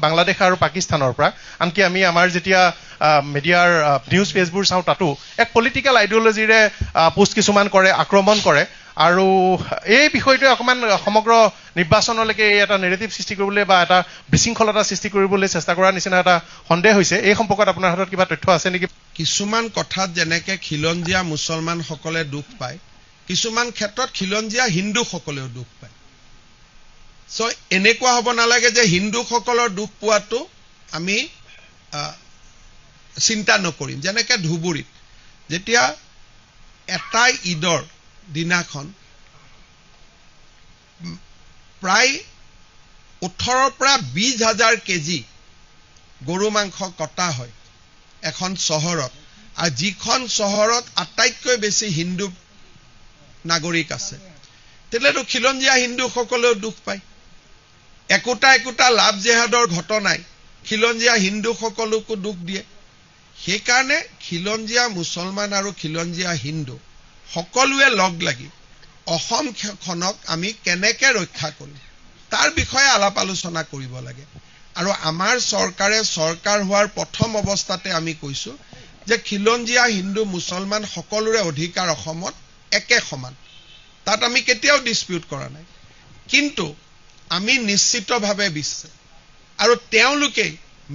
বাংলাদেশ আৰু পাকিস্তানৰ পৰা আনকি আমি আমাৰ যেতিয়া মিডিয়াৰ নিউজ পেজবোৰ চাওঁ তাতো এক পলিটিকেল আইডিঅলজিৰে পোষ্ট কিছুমান কৰে আক্ৰমণ কৰে আৰু এই বিষয়টোৱে অকমান সমগ্ৰ নিৰ্বাচনলৈকে এটা নেৰেটিভ সৃষ্টি কৰিবলৈ বা এটা বিশৃংখলতা সৃষ্টি কৰিবলৈ চেষ্টা কৰাৰ নিচিনা এটা সন্দেহ হৈছে এই সম্পৰ্কত আপোনাৰ হাতত কিবা তথ্য আছে নেকি কিছুমান কথাত যেনেকে খিলঞ্জীয়া মুছলমানসকলে দুখ পায় কিছুমান ক্ষেত্ৰত খিলঞ্জীয়া হিন্দুসকলেও দুখ পায় সো এনেকুৱা হ'ব নালাগে যে হিন্দুসকলৰ দুখ পোৱাটো আমি চিন্তা নকৰিম যেনেকে ধুবুৰীত যেতিয়া এটা ঈদৰ দিনাখন প্ৰায় 18 পৰা 20,000 কেজি গৰু মাংস কটা হয় এখন চহৰত আৰু যিখন চহৰত আটাইতকৈ বেছি হিন্দু নাগৰিক আছে তেলেতো খিলঞ্জীয়া হিন্দুসকলেও দুখ পায় একোটা লাভ জেহাদৰ ঘটনাই খিলঞ্জীয়া হিন্দুসকলকো দুখ দিয়ে সেইকাৰণে খিলঞ্জীয়া মুছলমান আৰু খিলঞ্জীয়া হিন্দু সকলোৱে লগ লাগি অসমখনক আমি কেনেকৈ ৰক্ষা কৰিম তাৰ বিষয়ে আলাপ আলোচনা কৰিব লাগে আৰু আমাৰ চৰকাৰে চৰকাৰ হোৱাৰ প্ৰথম অৱস্থাতে আমি কৈছো যে খিলঞ্জীয়া হিন্দু মুছলমান সকলোৰে অধিকাৰ অসমত একে সমান তাত আমি কেতিয়াও ডিসপিউট কৰা নাই কিন্তু আমি নিশ্চিতভাৱে বিশ্বাস আৰু তেওঁলোকে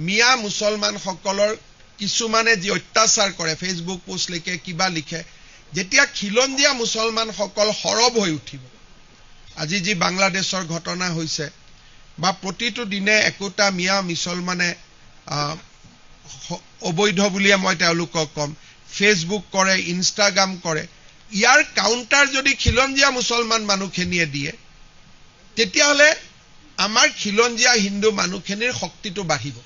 মিয়া মুছলমান সকলৰ কিছুমানে যি অত্যাচাৰ কৰে ফেসবুক পোষ্ট লিখে কিবা লিখে যেতিয়া খিলঞ্জীয়া মুছলমান সকল হৰব হৈ উঠিব আজি যি বাংলাদেশৰ ঘটনা হৈছে বা প্ৰতিটো দিনে একোটা মিয়া মুছলমানে অবৈধ বুলিয়ে মই তেওঁলোকক কম ফেসবুক কৰে ইনষ্টাগ্ৰাম কৰে ইয়াৰ কাউন্টাৰ যদি খিলঞ্জীয়া মুছলমান মানুহখিনিয়ে দিয়ে তেতিয়াহলে আমাৰ খিলঞ্জীয়া হিন্দু মানুহখিনিৰ শক্তিটো বাঢ়িব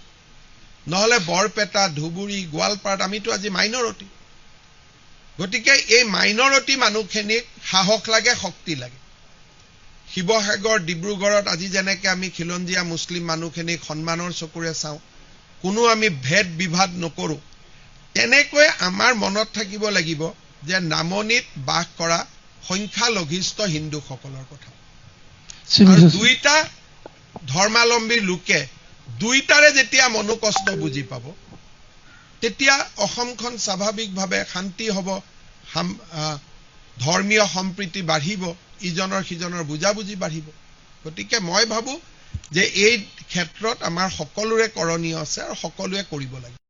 নহলে বৰপেটা ধুবুৰী গোৱালপাৰাত আমিতো আজি মাইনৰিটি গতিকে এই মাইনৰিটি মানুহখিনিক সাহস লাগে শক্তি লাগে শিৱসাগৰ ডিব্ৰুগড়ত আজি যেনেকৈ আমি খিলঞ্জীয়া মুছলিম মানুহখিনিক সন্মানৰ চকুৰে চাওঁ কোনো আমি ভেদ বিভাদ নকৰো তেনেকৈ আমাৰ মনত থাকিব লাগিব যে নামনিত বাস কৰা সংখ্যালঘিষ্ঠ হিন্দুসকলৰ কথা আৰু দুইটা ধৰ্মালম্বী লোকে দুইটাৰে যেতিয়া মনোকষ্ট বুজি পাব তেতিয়া অসমখন স্বাভাৱিকভাৱে শান্তি হ'ব ধৰ্মীয় সম্প্ৰীতি বাঢ়িব ইজনৰ সিজনৰ বুজাবুজি বাঢ়িব গতিকে মই ভাবো যে এই ক্ষেত্ৰত আমাৰ সকলোৰে কৰণীয় আছে আৰু সকলোৱে কৰিব লাগে